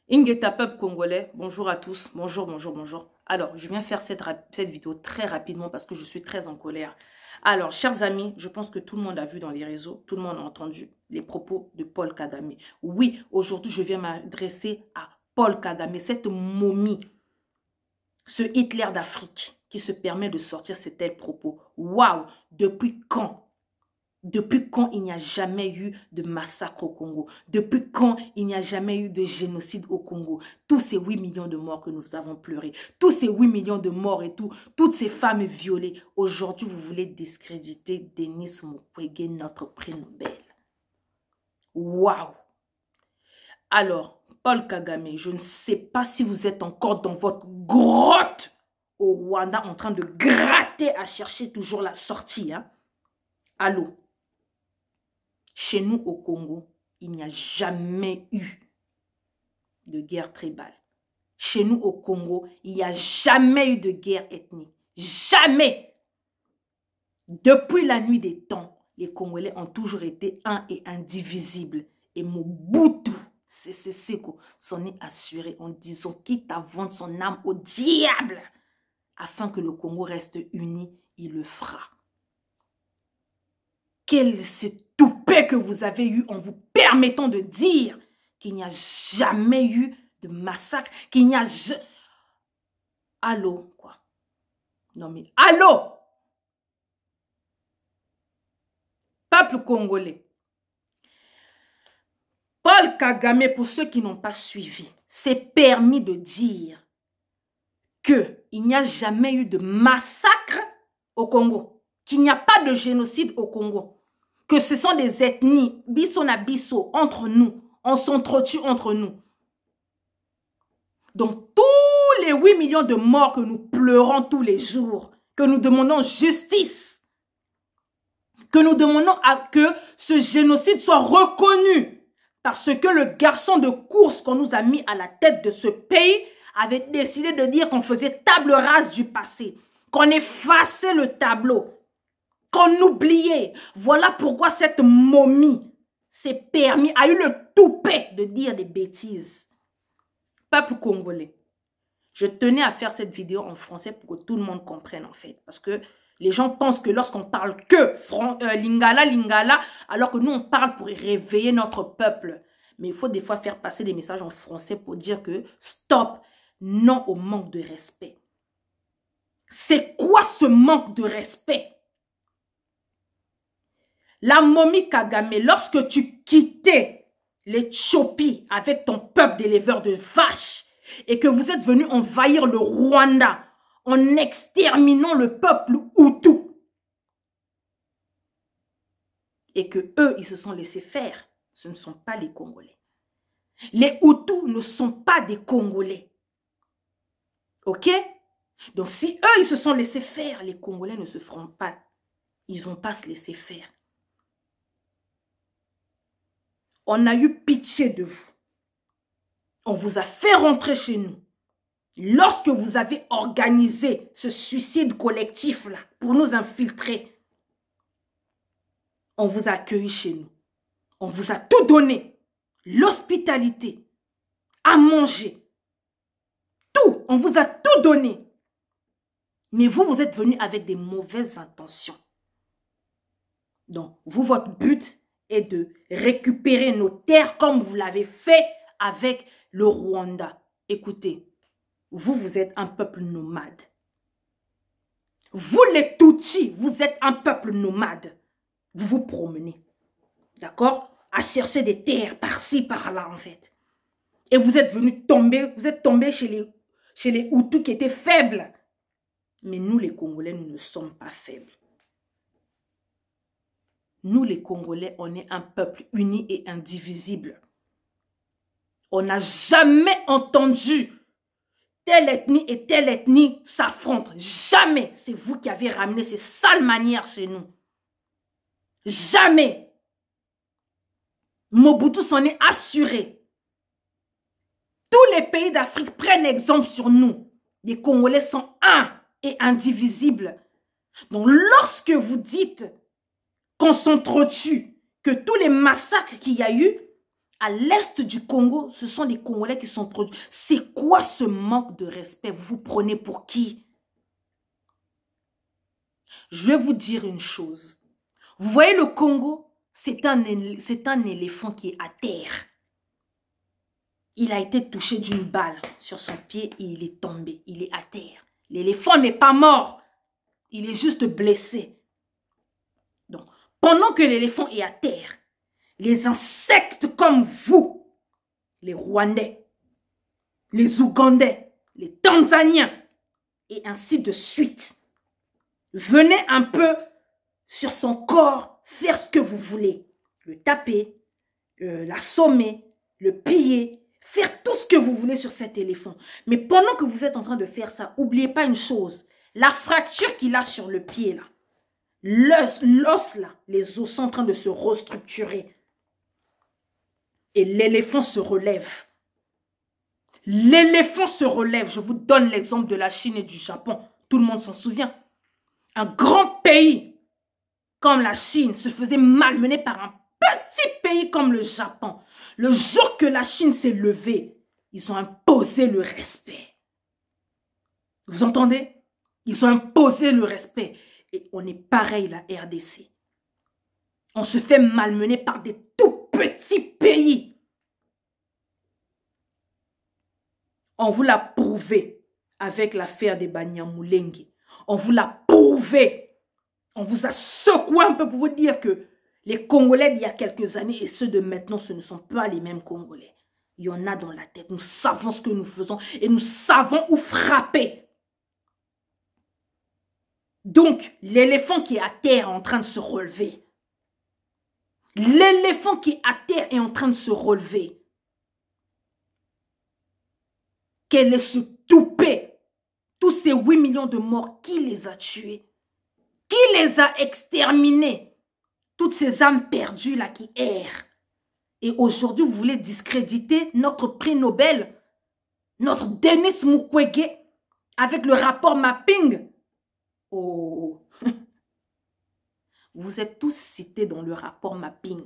Ingeta peuple congolais, bonjour à tous, bonjour, bonjour, bonjour. Alors, je viens faire cette vidéo très rapidement parce que je suis très en colère. Alors, chers amis, je pense que tout le monde a vu dans les réseaux, tout le monde a entendu les propos de Paul Kagame. Oui, aujourd'hui, je viens m'adresser à Paul Kagame, cette momie, ce Hitler d'Afrique qui se permet de sortir ces tels propos. Waouh, depuis quand? Depuis quand il n'y a jamais eu de massacre au Congo? Depuis quand il n'y a jamais eu de génocide au Congo? Tous ces 8 millions de morts que nous avons pleurés, tous ces 8 millions de morts et tout, toutes ces femmes violées. Aujourd'hui, vous voulez discréditer Denis Mukwege, notre prix Nobel. Waouh! Alors, Paul Kagame, je ne sais pas si vous êtes encore dans votre grotte au Rwanda en train de gratter à chercher toujours la sortie. Hein? Allô? Chez nous au Congo, il n'y a jamais eu de guerre tribale. Chez nous au Congo, il n'y a jamais eu de guerre ethnique. Jamais. Depuis la nuit des temps, les Congolais ont toujours été un et indivisibles. Et Mobutu, Seko, s'en est assuré en disant quitte à vendre son âme au diable afin que le Congo reste uni, il le fera. Quel ce toupet que vous avez eu en vous permettant de dire qu'il n'y a jamais eu de massacre, qu'il n'y a... Allô, quoi? Non mais, allô? Peuple congolais. Paul Kagame, pour ceux qui n'ont pas suivi, s'est permis de dire qu'il n'y a jamais eu de massacre au Congo, qu'il n'y a pas de génocide au Congo, que ce sont des ethnies, biso na biso, entre nous, on s'entretue entre nous. Donc tous les 8 millions de morts que nous pleurons tous les jours, que nous demandons justice, que nous demandons que ce génocide soit reconnu, parce que le garçon de course qu'on nous a mis à la tête de ce pays avait décidé de dire qu'on faisait table rase du passé, qu'on effaçait le tableau, qu'on oubliait. Voilà pourquoi cette momie s'est permis, a eu le toupet de dire des bêtises. Peuple congolais, je tenais à faire cette vidéo en français pour que tout le monde comprenne en fait. Parce que les gens pensent que lorsqu'on parle que lingala, lingala, alors que nous on parle pour réveiller notre peuple. Mais il faut des fois faire passer des messages en français pour dire que stop, non au manque de respect. C'est quoi ce manque de respect? La momie Kagame, lorsque tu quittais l'Éthiopie avec ton peuple d'éleveurs de vaches et que vous êtes venu envahir le Rwanda en exterminant le peuple Hutu et que eux, ils se sont laissés faire, ce ne sont pas les Congolais. Les Hutus ne sont pas des Congolais. Ok? Donc si eux, ils se sont laissés faire, les Congolais ne se feront pas. Ils ne vont pas se laisser faire. On a eu pitié de vous. On vous a fait rentrer chez nous. Lorsque vous avez organisé ce suicide collectif-là pour nous infiltrer, on vous a accueillis chez nous. On vous a tout donné. L'hospitalité, à manger, tout. On vous a tout donné. Mais vous, vous êtes venus avec des mauvaises intentions. Donc, vous, votre but est de récupérer nos terres comme vous l'avez fait avec le Rwanda. Écoutez, vous êtes un peuple nomade. Vous, les Tutsis, vous êtes un peuple nomade. Vous vous promenez, d'accord? À chercher des terres par-ci, par-là, en fait. Et vous êtes venus tomber, vous êtes tombés chez les Hutus qui étaient faibles. Mais nous, les Congolais, nous ne sommes pas faibles. Nous, les Congolais, on est un peuple uni et indivisible. On n'a jamais entendu telle ethnie et telle ethnie s'affrontent. Jamais. C'est vous qui avez ramené ces sales manières chez nous. Jamais. Mobutu s'en est assuré. Tous les pays d'Afrique prennent exemple sur nous. Les Congolais sont un et indivisibles. Donc, lorsque vous dites qu'on s'entretue, que tous les massacres qu'il y a eu, À l'est du Congo, ce sont les Congolais qui sont produits. C'est quoi ce manque de respect? Vous vous prenez pour qui? Je vais vous dire une chose. Vous voyez le Congo, c'est un éléphant qui est à terre. Il a été touché d'une balle sur son pied et il est tombé. Il est à terre. L'éléphant n'est pas mort. Il est juste blessé. Donc, pendant que l'éléphant est à terre, les insectes comme vous, les Rwandais, les Ougandais, les Tanzaniens, et ainsi de suite, venez un peu sur son corps faire ce que vous voulez. Le taper, l'assommer, le piller, faire tout ce que vous voulez sur cet éléphant. Mais pendant que vous êtes en train de faire ça, n'oubliez pas une chose. La fracture qu'il a sur le pied là, l'os là, les os sont en train de se restructurer. Et l'éléphant se relève. L'éléphant se relève. Je vous donne l'exemple de la Chine et du Japon. Tout le monde s'en souvient. Un grand pays comme la Chine se faisait malmener par un petit pays comme le Japon. Le jour que la Chine s'est levée, ils ont imposé le respect. Vous entendez? Ils ont imposé le respect. Et on est pareil, la RDC. On se fait malmener par des tout petits pays. On vous l'a prouvé avec l'affaire des Banyamulenge. On vous l'a prouvé. On vous a secoué un peu pour vous dire que les Congolais d'il y a quelques années et ceux de maintenant, ce ne sont pas les mêmes Congolais. Il y en a dans la tête. Nous savons ce que nous faisons et nous savons où frapper. Donc, l'éléphant qui est à terre est en train de se relever. L'éléphant qui est à terre est en train de se relever. Quel est ce toupet? Tous ces 8 millions de morts, qui les a tués? Qui les a exterminés? Toutes ces âmes perdues là qui errent. Et aujourd'hui, vous voulez discréditer notre prix Nobel, notre Denis Mukwege, avec le rapport mapping. Oh, vous êtes tous cités dans le rapport mapping.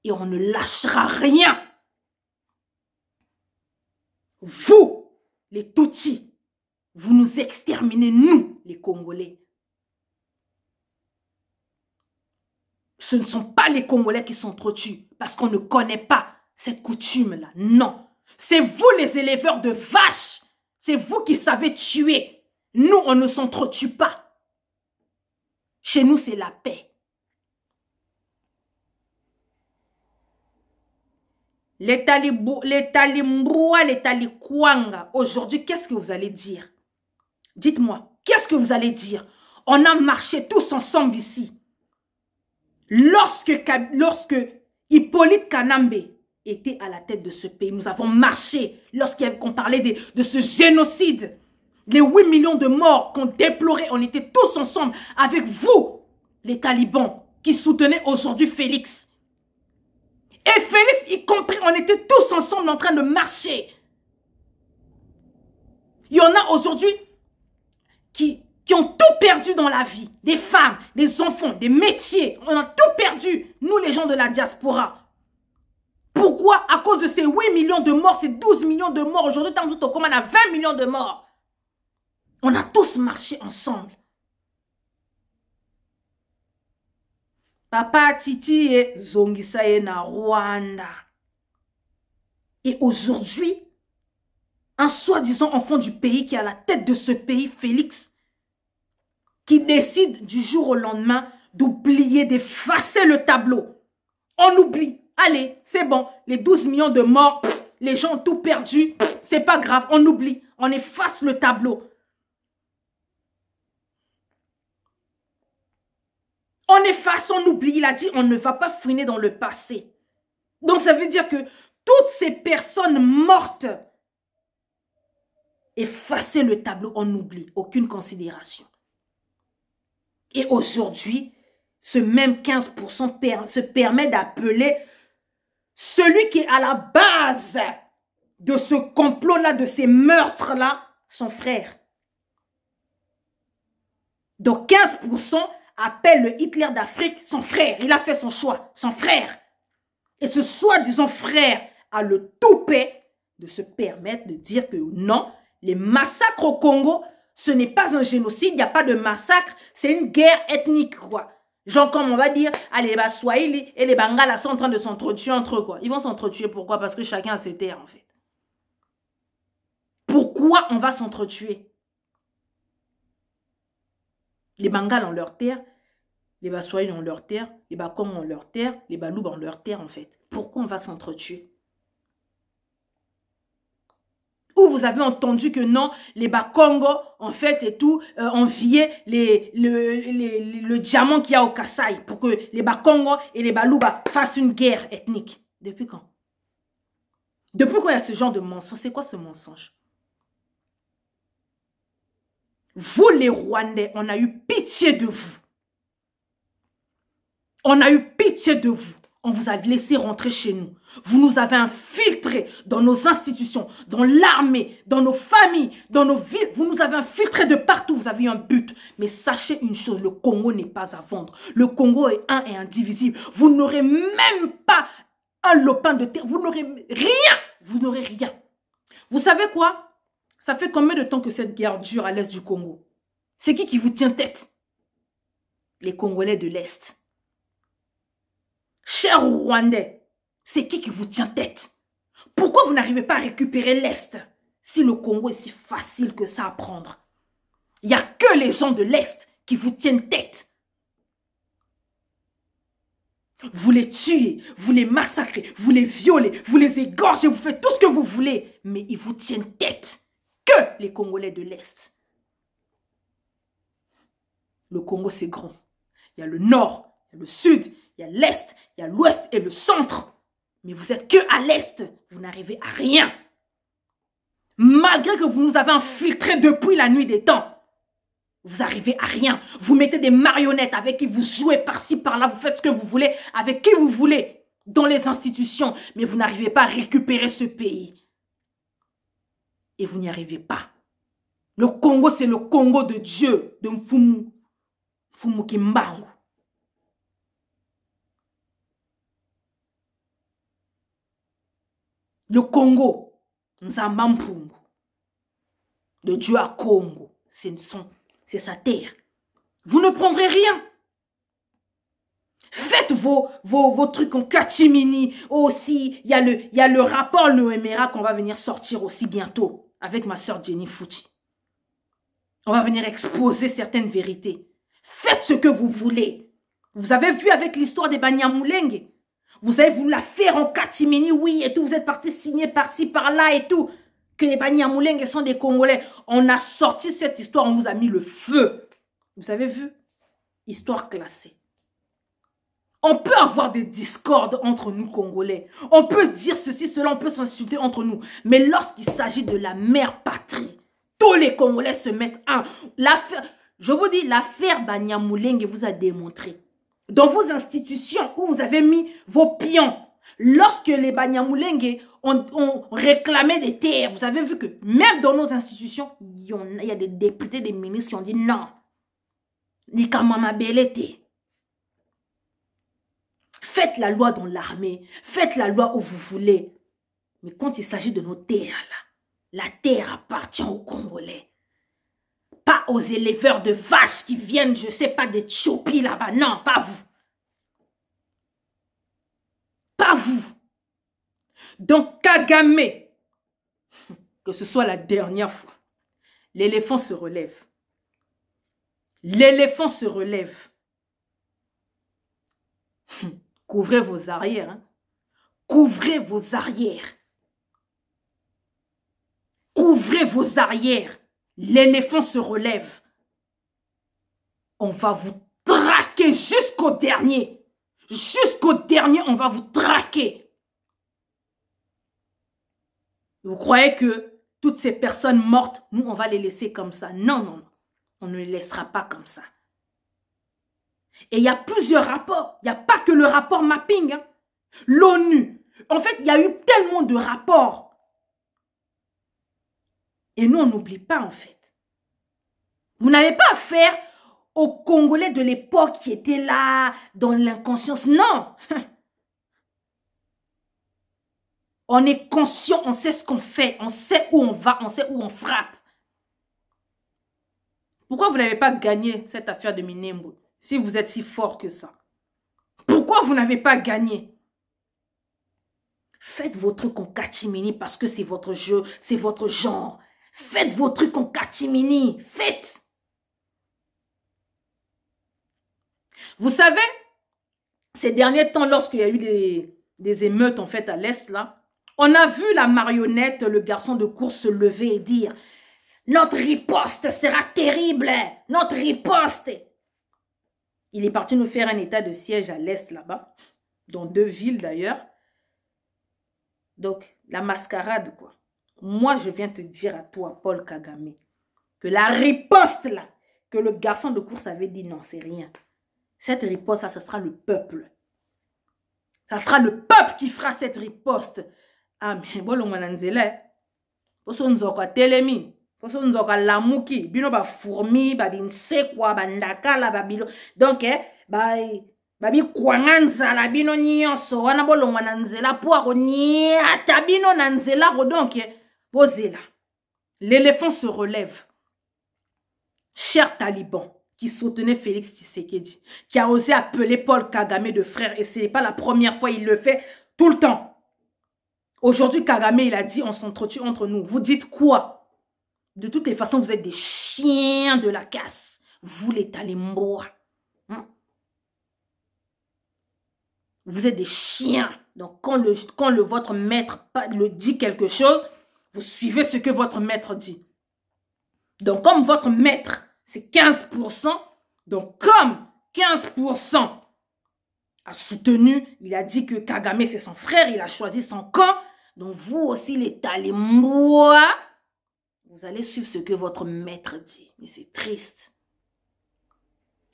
Et on ne lâchera rien. Vous, les Tutsis, vous nous exterminez, nous, les Congolais. Ce ne sont pas les Congolais qui sont trop tués parce qu'on ne connaît pas cette coutume-là. Non. C'est vous, les éleveurs de vaches. C'est vous qui savez tuer. Nous, on ne s'entretue pas. Chez nous, c'est la paix. Les Talimbroua, les Talikwanga, aujourd'hui, qu'est-ce que vous allez dire? Dites-moi, qu'est-ce que vous allez dire? On a marché tous ensemble ici. Lorsque Hippolyte Kanambe était à la tête de ce pays, nous avons marché lorsqu'on parlait de ce génocide. Les 8 millions de morts qu'on déplorait, on était tous ensemble avec vous, les talibans, qui soutenaient aujourd'hui Félix. Et Félix, y compris, on était tous ensemble en train de marcher. Il y en a aujourd'hui qui ont tout perdu dans la vie. Des femmes, des enfants, des métiers. On a tout perdu, nous les gens de la diaspora. Pourquoi? À cause de ces 8 millions de morts, ces 12 millions de morts. Aujourd'hui, on a 20 millions de morts. On a tous marché ensemble. Papa Titi et Zongisaye na Rwanda. Et aujourd'hui, un soi-disant enfant du pays qui est à la tête de ce pays, Félix, qui décide du jour au lendemain d'oublier, d'effacer le tableau. On oublie. Allez, c'est bon. Les 12 millions de morts, les gens ont tout perdu. C'est pas grave, on oublie. On efface le tableau. On efface, on oublie. Il a dit, on ne va pas fouiner dans le passé. Donc, ça veut dire que toutes ces personnes mortes, effacer le tableau, on oublie. Aucune considération. Et aujourd'hui, ce même 15% se permet d'appeler celui qui est à la base de ce complot-là, de ces meurtres-là, son frère. Donc 15% appelle le Hitler d'Afrique son frère. Il a fait son choix, son frère. Et ce soi-disant frère a le toupet de se permettre de dire que non, les massacres au Congo, ce n'est pas un génocide, il n'y a pas de massacre, c'est une guerre ethnique, quoi. Genre, comme on va dire, allez, les Baswahili et les Bangala sont en train de s'entretuer entre eux, quoi. Ils vont s'entretuer, pourquoi? Parce que chacun a ses terres, en fait. Pourquoi on va s'entretuer? Les Bangala ont leur terre, les Baswahili ont leur terre, les Bakong ont leur terre, les Baloub ont leur terre, en fait. Pourquoi on va s'entretuer? Ou vous avez entendu que non, les Bakongo, en fait, et tout, enviaient le diamant qu'il y a au Kasaï pour que les Bakongo et les Balouba fassent une guerre ethnique. Depuis quand? Depuis quand il y a ce genre de mensonge? C'est quoi ce mensonge? Vous, les Rwandais, on a eu pitié de vous. On a eu pitié de vous. On vous a laissé rentrer chez nous. Vous nous avez infiltrés dans nos institutions, dans l'armée, dans nos familles, dans nos villes. Vous nous avez infiltrés de partout. Vous avez eu un but. Mais sachez une chose, le Congo n'est pas à vendre. Le Congo est un et indivisible. Vous n'aurez même pas un lopin de terre. Vous n'aurez rien. Vous n'aurez rien. Vous savez quoi? Ça fait combien de temps que cette guerre dure à l'est du Congo? C'est qui vous tient tête? Les Congolais de l'Est. Chers Rwandais, c'est qui vous tient tête? Pourquoi vous n'arrivez pas à récupérer l'Est si le Congo est si facile que ça à prendre? Il n'y a que les gens de l'Est qui vous tiennent tête. Vous les tuez, vous les massacrez, vous les violez, vous les égorgez, vous faites tout ce que vous voulez. Mais ils vous tiennent tête. Que les Congolais de l'Est. Le Congo, c'est grand. Il y a le nord, il y a le sud, il y a l'est, il y a l'ouest et le centre. Mais vous êtes que à l'est. Vous n'arrivez à rien. Malgré que vous nous avez infiltrés depuis la nuit des temps. Vous n'arrivez à rien. Vous mettez des marionnettes avec qui vous jouez par-ci, par-là. Vous faites ce que vous voulez avec qui vous voulez dans les institutions. Mais vous n'arrivez pas à récupérer ce pays. Et vous n'y arrivez pas. Le Congo, c'est le Congo de Dieu, de Mfumu. Mfumu Kimbangu. Le Congo, Nzambampungu, de Dieu à Congo, c'est sa terre. Vous ne prendrez rien. Faites vos trucs en catimini. Aussi, il y a le rapport Noéméra qu'on va venir sortir aussi bientôt avec ma soeur Jenny Fouti. On va venir exposer certaines vérités. Faites ce que vous voulez. Vous avez vu avec l'histoire des Banyamulenge. Vous avez voulu la faire en catimini, oui, et tout. Vous êtes parti signer par-ci, par-là et tout. Que les Banyamulenge sont des Congolais. On a sorti cette histoire, on vous a mis le feu. Vous avez vu? Histoire classée. On peut avoir des discordes entre nous Congolais. On peut dire ceci, cela, on peut s'insulter entre nous. Mais lorsqu'il s'agit de la mère patrie, tous les Congolais se mettent un. Je vous dis, l'affaire Banyamulenge vous a démontré. Dans vos institutions où vous avez mis vos pions, lorsque les Banyamulenge ont réclamé des terres, vous avez vu que même dans nos institutions, il y a des députés, des ministres qui ont dit non. Nikamama Belete. Faites la loi dans l'armée, faites la loi où vous voulez. Mais quand il s'agit de nos terres, là, la terre appartient aux Congolais. Pas aux éleveurs de vaches qui viennent, je sais pas, des Tchopis là-bas. Non, pas vous. Pas vous. Donc Kagame, que ce soit la dernière fois, l'éléphant se relève. L'éléphant se relève. Couvrez vos arrières. Hein. Couvrez vos arrières. Couvrez vos arrières. L'éléphant se relève. On va vous traquer jusqu'au dernier. Jusqu'au dernier, on va vous traquer. Vous croyez que toutes ces personnes mortes, nous, on va les laisser comme ça? Non, non, non. On ne les laissera pas comme ça. Et il y a plusieurs rapports. Il n'y a pas que le rapport mapping. Hein. L'ONU. En fait, il y a eu tellement de rapports. Et nous, on n'oublie pas, en fait. Vous n'avez pas affaire aux Congolais de l'époque qui étaient là, dans l'inconscience. Non. On est conscient, on sait ce qu'on fait, on sait où on va, on sait où on frappe. Pourquoi vous n'avez pas gagné cette affaire de Minembwe si vous êtes si fort que ça? Pourquoi vous n'avez pas gagné? Faites vos trucs en catimini parce que c'est votre jeu, c'est votre genre. Faites vos trucs en catimini. Faites. Vous savez, ces derniers temps, lorsqu'il y a eu des émeutes en fait à l'Est, là, on a vu la marionnette, le garçon de course se lever et dire « Notre riposte sera terrible, notre riposte !» Il est parti nous faire un état de siège à l'Est là-bas, dans 2 villes d'ailleurs. Donc, la mascarade, quoi. Moi, je viens te dire à toi, Paul Kagame, que la riposte, là, que le garçon de course avait dit, non, c'est rien. Cette riposte, là, ce sera le peuple. Ça sera le peuple qui fera cette riposte. Ah, mais bon, on a nzela. Poso nzoka telemi. Poso nzoka lamuki. Bino ba fourmi, ba binsekwa, ba ndakala, ba bilo. Donc, babi kwanganza la bino nyonso wana bolongwa na nzela po akoni ata bino na nzela ko donc posez là. L'éléphant se relève. Cher taliban qui soutenait Félix Tshisekedi, qui a osé appeler Paul Kagame de frère, et ce n'est pas la première fois, il le fait tout le temps. Aujourd'hui, Kagame, il a dit, on s'entretue entre nous. Vous dites quoi? De toutes les façons, vous êtes des chiens de la casse. Vous les talimbois. Vous êtes des chiens. Donc, quand votre maître le dit quelque chose, vous suivez ce que votre maître dit. Donc, comme votre maître, c'est 15%, donc comme 15% a soutenu, il a dit que Kagame, c'est son frère, il a choisi son camp. Donc, vous aussi, les talimbois, vous allez suivre ce que votre maître dit. Mais c'est triste.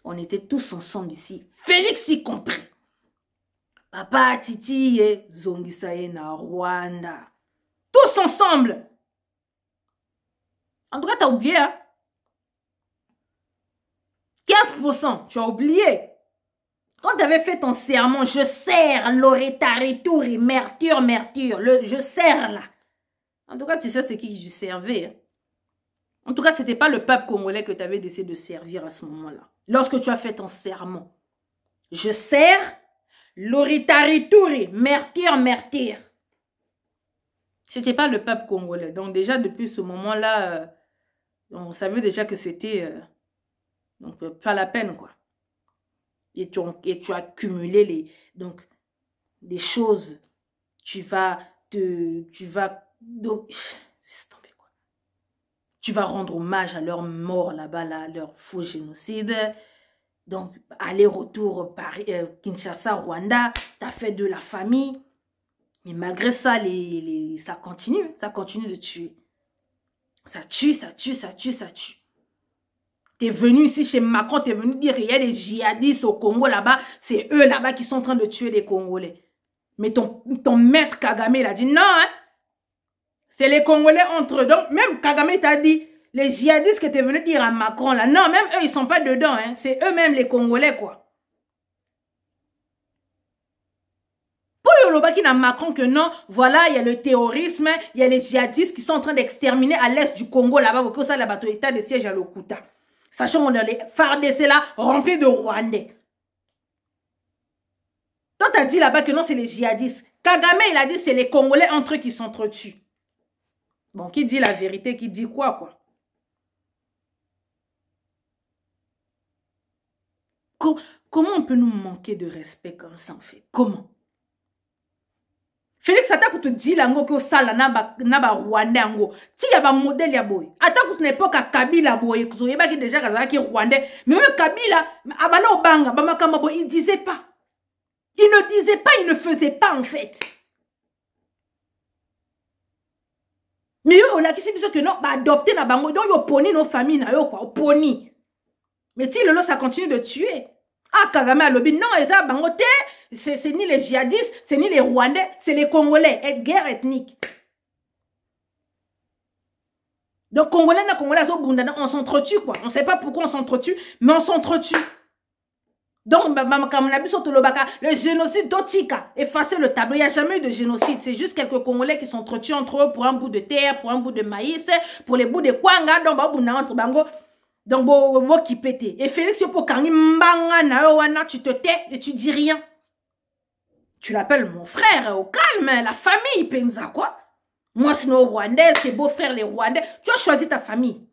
On était tous ensemble ici, Félix y compris. Papa, Titi et Zongisaye na Rwanda. Tous ensemble. En tout cas, tu as oublié, hein? 15%, tu as oublié. Quand tu avais fait ton serment, je serre, Loretari, Touri, Mercure, je serre là. En tout cas, tu sais ce qui je servais. Hein? En tout cas, ce n'était pas le peuple congolais que tu avais décidé de servir à ce moment-là. Lorsque tu as fait ton serment, je serre, Loretari, Touri, Mercure. Ce n'était pas le peuple congolais. Donc déjà, depuis ce moment-là, on savait déjà que c'était donc pas la peine, quoi. Et tu as cumulé des choses. Tu vas rendre hommage à leur mort là-bas, là, leur faux génocide. Donc, aller-retour Kinshasa, Rwanda, tu as fait de la famille. Mais malgré ça, ça continue de tuer. Ça tue. Tu es venu ici chez Macron, tu es venu dire qu'il y a des djihadistes au Congo là-bas. C'est eux là-bas qui sont en train de tuer les Congolais. Mais ton maître Kagame, il a dit non, hein. C'est les Congolais entre eux. Donc, même Kagame t'a dit, les djihadistes que tu es venu dire à Macron là, non, même eux, ils ne sont pas dedans. Hein. C'est eux-mêmes les Congolais, quoi. Pour Yolobaki na Macron que non, voilà, il y a le terrorisme, il y a les djihadistes qui sont en train d'exterminer à l'est du Congo là-bas, pour que ça, là-bas, état de siège à Lokuta. Sachant qu'on a les FARDC là, remplis de Rwandais. Toi, tu as dit là-bas que non, c'est les djihadistes. Kagame, il a dit c'est les Congolais entre eux qui s'entretuent. Bon, qui dit la vérité, qui dit quoi? Comment on peut nous manquer de respect comme ça, en fait? Comment? Félix Atakou te dit lango que ça là naba Rwandais ango. Si y a un modèle ya boy. Atakou n'époque à Kabila boy. Vous voyez pas qui déjà qui Rwandais. Mais même Kabila, abana obanga, bamakamba boy, il disait pas. Il ne disait pas, il ne faisait pas en fait. Mais eux, on a qui s'est que non, bah adopter na bango, donc yo poni nos familles na yo quoi, poni. Mais si le lot ça continue de tuer. Ah, Kagame a lobby, non, c'est ni les djihadistes, c'est ni les Rwandais, c'est les Congolais, guerre ethnique. Donc, Congolais, on s'entretue, quoi. On ne sait pas pourquoi on s'entretue, mais on s'entretue. Donc, le génocide d'Otika, effacer le tableau. Il n'y a jamais eu de génocide. C'est juste quelques Congolais qui s'entretuent entre eux pour un bout de terre, pour un bout de maïs, pour les bouts de kwanga. Donc, qui pète. Et Félix, tu te tais et tu dis rien. Tu l'appelles mon frère, au calme, la famille, pensa quoi. Moi, c'est nos Rwandais, c'est beau-frère les Rwandais. Tu as choisi ta famille.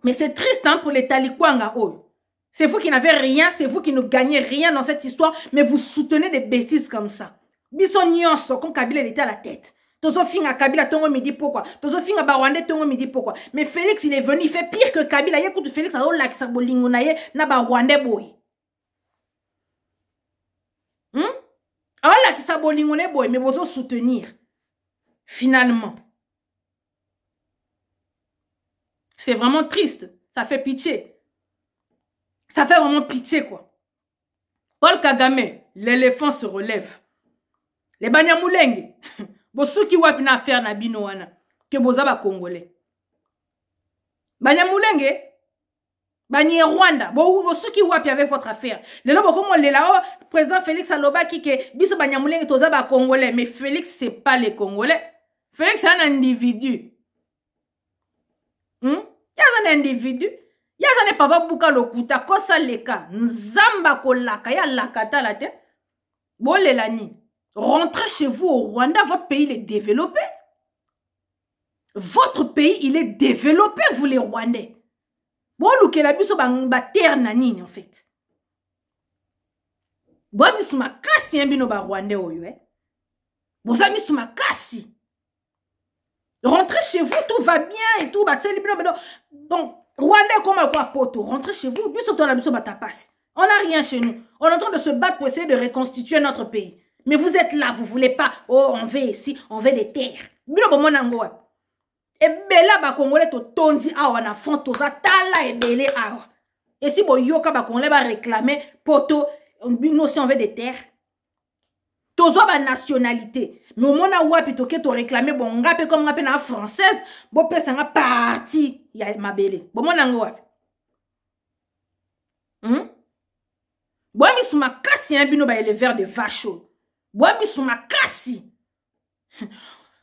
Mais c'est triste hein, pour les Talikwanga. Oh. C'est vous qui n'avez rien, c'est vous qui ne gagnez rien dans cette histoire, mais vous soutenez des bêtises comme ça. Bison nyonso, quand Kabila était à la tête. Tozo finga Kabila tongo midi pourquoi. Tozo finga Barwande tongo midi pourquoi. Mais Félix, il est venu, il fait pire que Kabila. Écoute, Félix, a la kisa bolingo na ye, na Barwande boy. A la kisa bolingo na boy, mais vous soutenir. Finalement. C'est vraiment triste. Ça fait pitié. Ça fait vraiment pitié, quoi. Paul Kagame, l'éléphant se relève. Les Banyamulenge, bosu ki wapi na affaire na bino wana, ke boza ba Congolais. Banyamulenge, Banye Rwanda, bosu ki wapi avec votre affaire. Le nom comme le là, président Félix Aloba qui que biso Banyamulenge toza ba Congolais, mais Félix c'est pas les Congolais. Félix c'est un individu. Il y a un individu. Ya zane papa buka lokuta kosa leka nzamba kolaka ya lakata la te bolelani. Rentrez chez vous au Rwanda, votre pays il est développé. Votre pays il est développé vous les Rwandais. Boluke la biso ba terre nani en fait. Boami suma kasi bino ba Rwandais oyo Bozami suma kasi. Rentrez chez vous, tout va bien et tout donc Rwandais comme quoi poto, rentrez chez vous, on n'a rien chez nous. On est en train de se battre pour essayer de reconstituer notre pays. Mais vous êtes là, vous voulez pas, oh on veut ici, on veut des terres. Et bela ba Congolais to tondi awa na France toza tala et belé awa. Et si bo yoka ba Congolais ba réclamer poto, nous aussi on veut des terres. Tozo ba nationalité. Mais au moment où tu as réclamé, bon, on rappelle comme on appelle en française, bon, personne a parti, il y a ma belle. Bon, mon ango. Bon, mi sou ma kasi, hein, bino ba le verre de vache. Bon, mi sou ma kasi.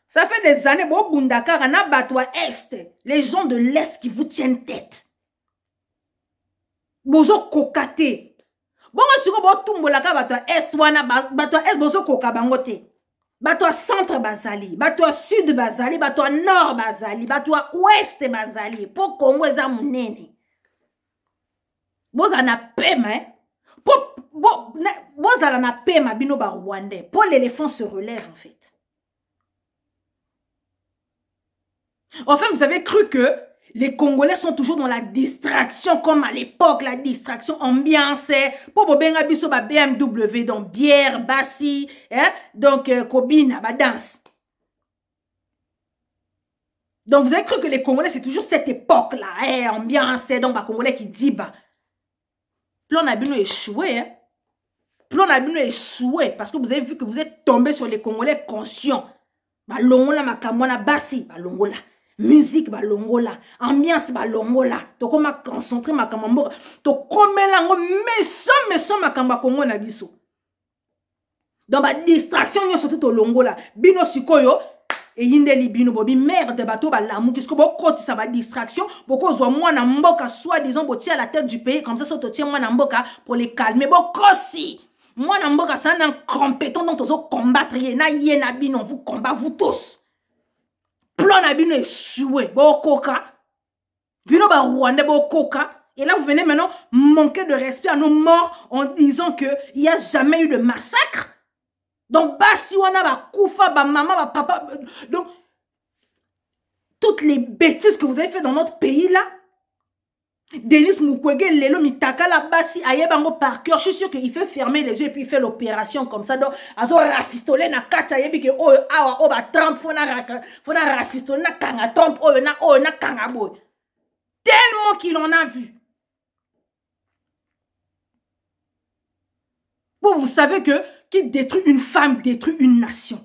Ça fait des années, bon, Bundaka, on a battois Est, les gens de l'Est qui vous tiennent tête. Bozo kokate. Bon, si vous avez tout le battois Est, battois Est, bozo kokabangote. Battois centre bazali, battois sud bazali, battois nord bazali, battois ouest bazali. Pour Congo eza munene. Boza na pema, hein? Boza na pema bino ba Rwandais. Pour l'éléphant se relève en fait. En fait, vous avez cru que les Congolais sont toujours dans la distraction comme à l'époque, la distraction ambiance. Pour bobenga biso ba BMW, donc bière, bassi, hein? Donc kobina, ba danse. Donc vous avez cru que les Congolais c'est toujours cette époque-là, hein? Ambiance, donc ba Congolais qui dit bah. Plan Nabino échoué, hein? Plan Nabino échoué parce que vous avez vu que vous êtes tombé sur les Congolais conscients. Ba longola makamwana bassi, ba longola. Musique ba longola, ambiance ba longola, to koma concentrer makambo, to komelango méchant makamba Congo na biso. Dans ba distraction nyo surtout to longola, bino sikoyo e yindeli bino bobi merde bato ba lamu kisko bo koti sa ba distraction, boko zwa mwana mboka soit disant botia à la tête du pays comme ça so to tient mwana mboka pour les calmer bo kosi. Mwana mboka c'est un compétent donc tozo combattre na yena bino vous combat vous tous. Plan na bino échoué, bo koka. Bino ba Rwanda bo koka. Et là vous venez maintenant manquer de respect à nos morts en disant que il n'y a jamais eu de massacre. Donc basi wana ba koufa ba maman ba papa. Donc toutes les bêtises que vous avez fait dans notre pays là. Denis Mukwege lelo mitaka la basi ayebango par cœur. Je suis sûr qu'il fait fermer les yeux et puis il fait l'opération comme ça. Donc azo rafistoler na kata ayebi ke oyo awa oba Trump fona rafistoler na kanga Trump oyo na kanga boy. Tellement qu'il en a vu. Bon, vous savez que qui détruit une femme détruit une nation.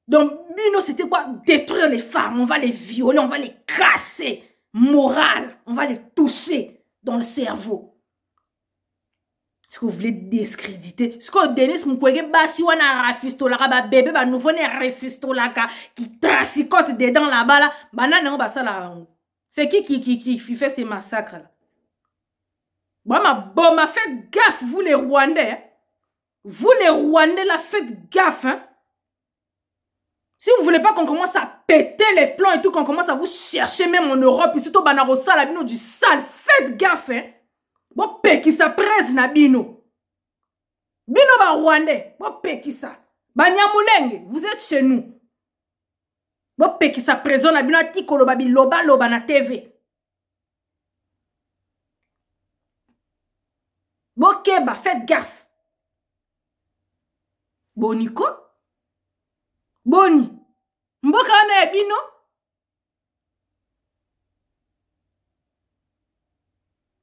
Donc Bino c'était quoi? Détruire les femmes, on va les violer, on va les casser. Morale, on va les toucher dans le cerveau. Est-ce que vous voulez discréditer? Est-ce que Denis Mukwege basi wana rafistolaka ba bébé ba nouveau né rafistolaka qui traficote dedans là-bas là? Banane on basa là. C'est qui fait ces massacres là? Bon, ma faites gaffe vous les Rwandais. Hein? Vous les Rwandais là faites gaffe hein. Si vous voulez pas qu'on commence à péter les plans et tout, qu'on commence à vous chercher même en Europe, et surtout Banarosa, la bino du sale, faites gaffe, hein. Bon, peki sa presse na bino. Bino ba Rwandais, bon peki sa. Banyamulenge, vous êtes chez nous. Bon peki sa prison na bino tikolo babi loba na TV. Bon keba, faites gaffe. Boniko? Boni, mboka wana ebino.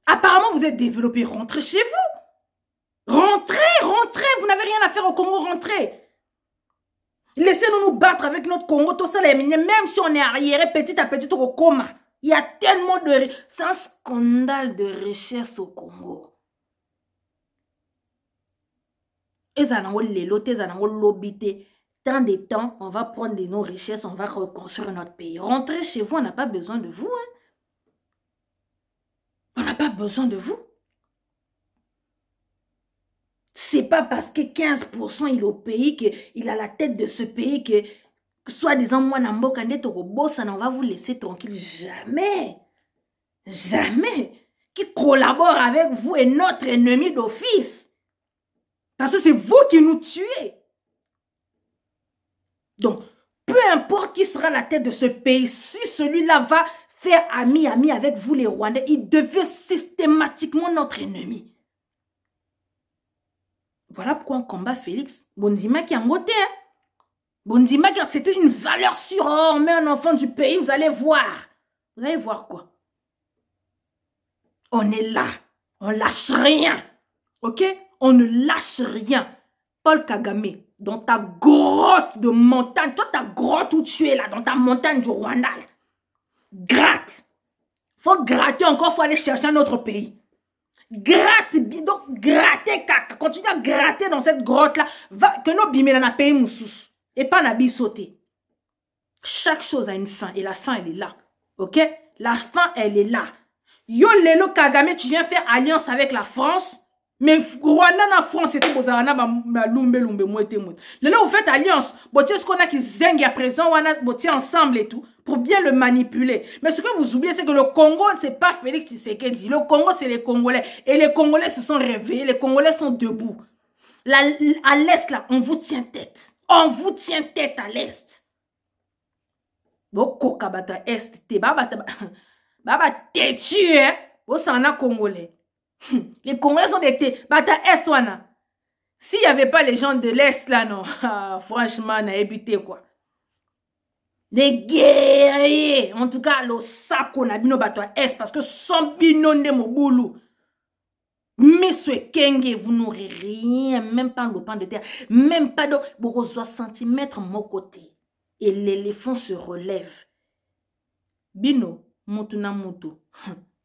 Apparemment, vous êtes développé. Rentrez chez vous. Rentrez, vous n'avez rien à faire au Congo, rentrez. Laissez-nous nous battre avec notre Congo, tout ça, même si on est arriéré petit à petit au coma. Il y a tellement de... C'est un scandale de richesse au Congo. Et ça n'a pas l'éloté, ça n'a pas l'obité. Tant de temps, on va prendre de nos richesses, on va reconstruire notre pays. Rentrez chez vous, on n'a pas besoin de vous. Hein. On n'a pas besoin de vous. C'est pas parce que 15% il est au pays, qu'il a la tête de ce pays, que soi-disant, moi, Nambo, Kandé, on va vous laisser tranquille. Jamais. Jamais. Qui collabore avec vous est notre ennemi d'office. Parce que c'est vous qui nous tuez. Donc, peu importe qui sera la tête de ce pays, si celui-là va faire ami avec vous les Rwandais, il devient systématiquement notre ennemi. Voilà pourquoi on combat Félix. Bondima qui a moté. Hein? Bondima qui c'était une valeur sûre. Oh, on met un enfant du pays, vous allez voir. Vous allez voir quoi? On est là. On lâche rien. Ok? On ne lâche rien. Paul Kagame, dans ta grotte de montagne, toi ta grotte où tu es là, dans ta montagne du Rwanda, là, gratte. Faut gratter encore, faut aller chercher un autre pays. Gratte, donc gratter, continue à gratter dans cette grotte-là, que nos bimé dans un pays moussous, et pas nabi sauter. Chaque chose a une fin, et la fin, elle est là. Ok? La fin, elle est là. Yo, Lelo Kagame, tu viens faire alliance avec la France. Mais Rwanda na France c'était bozana ba lumbe moi était moi. Là vous faites alliance, botiez ce qu'on a qui zengue à présent on a botiez ensemble et tout pour bien le manipuler. Mais ce que vous oubliez c'est que le Congo c'est pas Félix Tshisekedi, le Congo c'est les Congolais et les Congolais se sont réveillés, les Congolais sont debout. Là, à l'est là, on vous tient tête. On vous tient tête à l'est. Boko kabata est te baba têtu hein. Vous s'en a Congolais. Les Congolais sont des bata S1. S'il n'y avait pas les gens de l'Est là, non. Franchement, on a évité quoi. Les guerriers. En tout cas, le sac on a bino bato S parce que sans binonde mo boulou. Monsieur Kenge, vous n'aurez rien, même pas le pan de terre, même pas de 60 cm mon côté. Et l'éléphant se relève. Bino, mutuna mutu.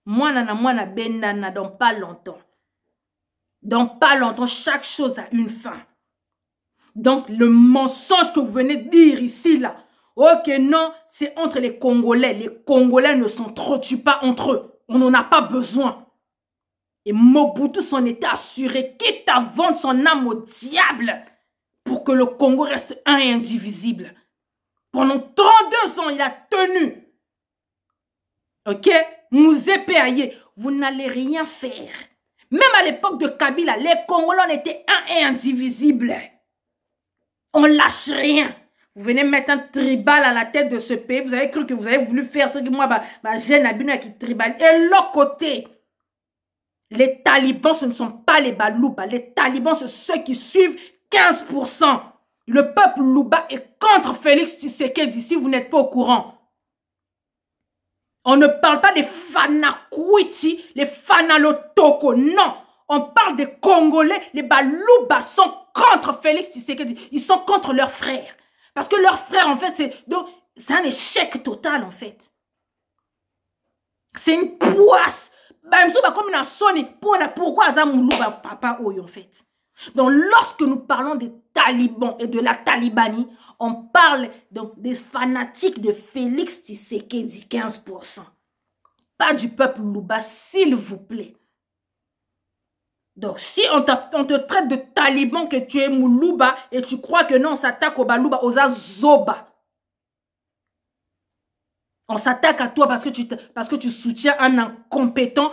Moi, benana, dans pas longtemps. Dans pas longtemps, chaque chose a une fin. Donc, le mensonge que vous venez de dire ici, là, ok, non, c'est entre les Congolais. Les Congolais ne s'entretuent pas entre eux. On n'en a pas besoin. Et Mobutu s'en était assuré, quitte à vendre son âme au diable, pour que le Congo reste un et indivisible. Pendant 32 ans, il a tenu. Ok? Mouzé Perrier, vous n'allez rien faire. Même à l'époque de Kabila, les Congolais on était un et indivisible. On lâche rien. Vous venez mettre un tribal à la tête de ce pays. Vous avez cru que vous avez voulu faire ce que moi, j'ai Nabino qui tribal. Et l'autre côté, les talibans, ce ne sont pas les balouba. Les talibans, c'est ceux qui suivent 15%. Le peuple louba est contre Félix Tshisekedi si vous n'êtes pas au courant. On ne parle pas des Fanakwiti, les Fanalotoko, non. On parle des Congolais, les Balouba sont contre Félix Tshisekedi. Ils sont contre leurs frères. Parce que leurs frères, en fait, c'est un échec total, en fait. C'est une poisse. Comme une sonne, pourquoi Azamoulouba papa Oyo en fait. Donc lorsque nous parlons des talibans et de la talibanie, on parle donc des fanatiques de Félix Tshisekedi 15%. Pas du peuple Louba, s'il vous plaît. Donc si on te traite de taliban, que tu es Moulouba et tu crois que non, on s'attaque au Balouba, aux Azoba. On s'attaque à toi parce que tu soutiens un incompétent,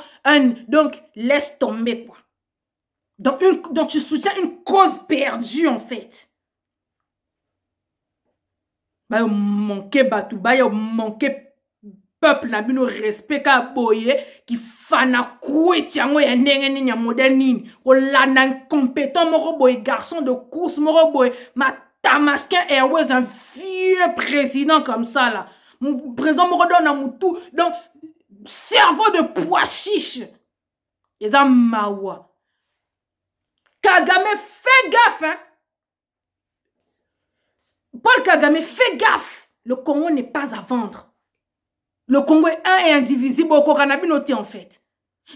donc laisse tomber quoi. Donc tu soutiens une cause perdue en fait. Bah manquer Batouba, il manquer peuple na bino respect ka boye qui fana koué tiango ya ndenge nini ya modèle nini. Olanda incompétent moko boye garçon de course moko boye ma Damascus Airways un vieux président comme ça là. Président moko donne moutou donc cerveau de pois chiche. Les mawa. Kagame fais gaffe hein. Paul Kagame fais gaffe. Le Congo n'est pas à vendre. Le Congo est un et indivisible au Kokanabinoté en fait.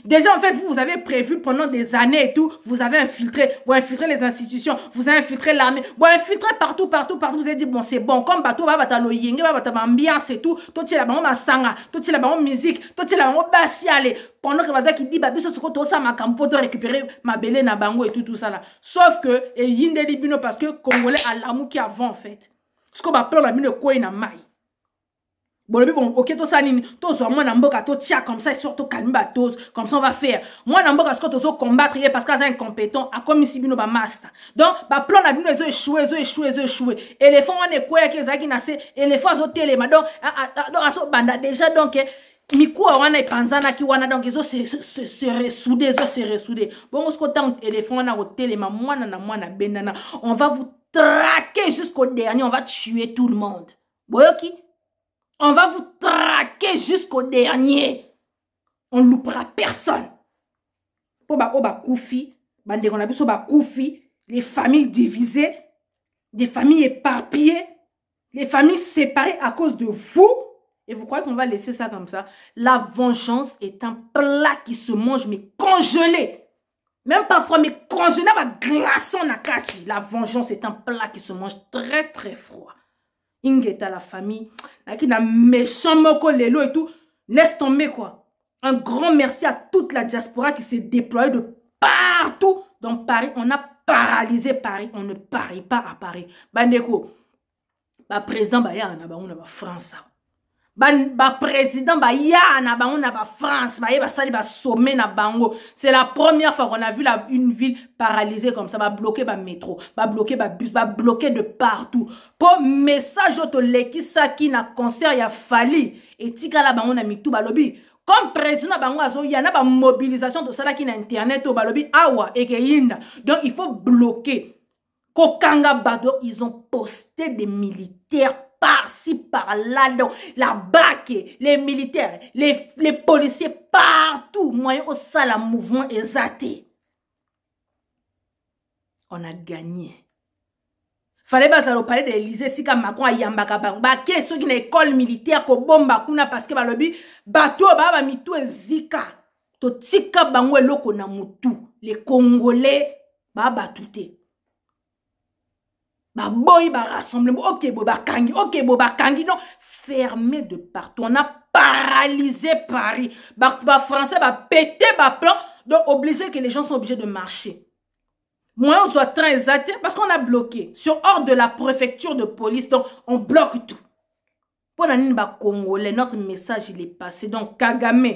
Déjà en fait vous avez prévu pendant des années et tout, vous avez infiltré, vous infiltrez les institutions, vous avez infiltré l'armée, vous avez infiltré partout, vous avez dit bon c'est bon, comme bateau va batalo yenge, va batalo ambiance et tout, toi tu es là-bas ma sanga, toi tu es là-bas musique, toi tu es là-bas bassi aller, pendant que Vaza qui dit babi ce que ça ma campo de récupérer ma belé na bango et tout ça là. Sauf que et yinde libino parce que Congolais à l'amour qui avant en fait. Ce qu'on va prendre la mine quoi na maille. Bon, ok, tout ça, moi, n'amboka, tout tia comme ça, et surtout calme, comme ça, on va faire. Moi, n'amboka, ce que tu combattre, parce que c'est incompétent, à comme ici, bino, ba master. Donc, ba plan, la bino, ils ont échoué. Éléphant, on est quoi, qui est nassé, éléphant, ils ont télé, donc, banda, déjà, donc, Mikou, on est panzana, qui wana, donc, ils ont se ressoudé. Bon, ce que tant, éléphant, on a au télé, ma moine, benana, on va vous traquer jusqu'au dernier, on va tuer tout le monde. Bon, ok? On va vous traquer jusqu'au dernier. On ne loupera personne. Les familles divisées, des familles éparpillées, les familles séparées à cause de vous. Et vous croyez qu'on va laisser ça comme ça? La vengeance est un plat qui se mange, mais congelé. Même parfois, mais congelé, glaçon nakati. La vengeance est un plat qui se mange très très froid. Ingeta la famille, qui n'a méchant moko lelo et tout, laisse tomber quoi. Un grand merci à toute la diaspora qui s'est déployée de partout dans Paris. On a paralysé Paris, on ne parie pas à Paris. Bandeko, ba président ba ya na ba on a ba France. Ba président ba ya na ba on a ba France, ba sali ba sommet na bango. C'est la première fois qu'on a vu une ville paralysée comme ça, ba bloquer ba métro, ba bloquer ba bus, ba bloquer de partout. Pour message auto leki sa qui na concert ya fali et tika la ba on a mis tout ba lobby. Comme président bango azo y en a ba mobilisation de ça là qui na internet au ba lobby awa et ke yinda. Donc il faut bloquer. Kokanga Bado, ils ont posté des militaires par-ci, par-là, donc la BAC, les militaires, les policiers, partout, moyen au sale mouvement exaté. On a gagné. Fallait pas parler de l'Élysée, si comme Macron a yambaka bamba, qui ceux qui n'ont école militaire, ko bomba kuna parce que balobi, bateau ba mitou zika, to tika bango eloko na mutu, les Congolais ba batouté. Ba boy ba rassemblement, ok bo ba kangi, non, fermé de partout. On a paralysé Paris. Ba français ba pété ba plan, donc obligé que les gens sont obligés de marcher. Moi on soit très exact parce qu'on a bloqué sur ordre de la préfecture de police, donc on bloque tout. Pour la ligne ba congolais, notre message il est passé. Donc Kagame,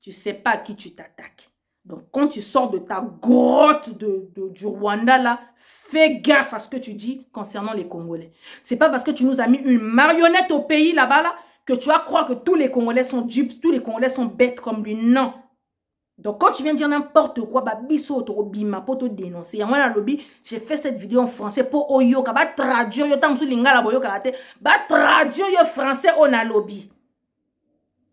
tu sais pas à qui tu t'attaques. Donc, quand tu sors de ta grotte du Rwanda, là, fais gaffe à ce que tu dis concernant les Congolais. C'est pas parce que tu nous as mis une marionnette au pays, là-bas, là, que tu vas croire que tous les Congolais sont dupes, tous les Congolais sont bêtes comme lui. Non. Donc, quand tu viens dire n'importe quoi, bah, biso, bima, pour te dénoncer. Moi, dans le lobby, j'ai fait cette vidéo en français pour Oyoka, bah, traduire, yo, tam sou linga la boyo karate, bah, traduire, yo, français, on a lobby.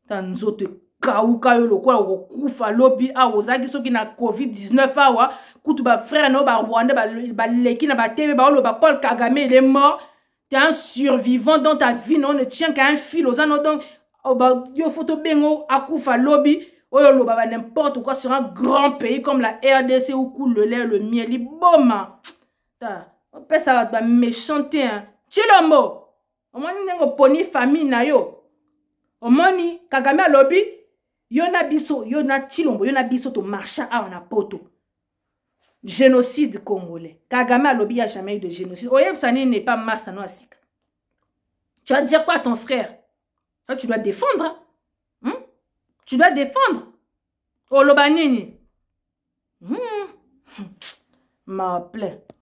Tanzote. Kauka yo lokwa okufa lobi awozaki soki na COVID-19 awa kutu ba frère no ba Rwanda ba leki na ba TV ba lo ba Paul Kagame il est mort. Tu es un survivant dans ta vie, non, ne tient qu'à un fil aux anneaux donc ba yo photo bengo akufa lobi Oyo lobaba n'importe quoi sur un grand pays comme la RDC où coule le lait, le miel. Iboma. On peut ça va méchanter. Chilombo. On m'a dit poni famille na yo. On m'a dit Kagame lobby. Yona biso, yona Chilombo, yona biso to marchand à on a poto. Génocide congolais. Kagame lobby a jamais eu de génocide. Oyeb Sani n'est pas master no asika. Tu vas dire quoi à ton frère? Là, tu dois défendre. Hein? Tu dois défendre. Oh, Lobanini. Ma plaie.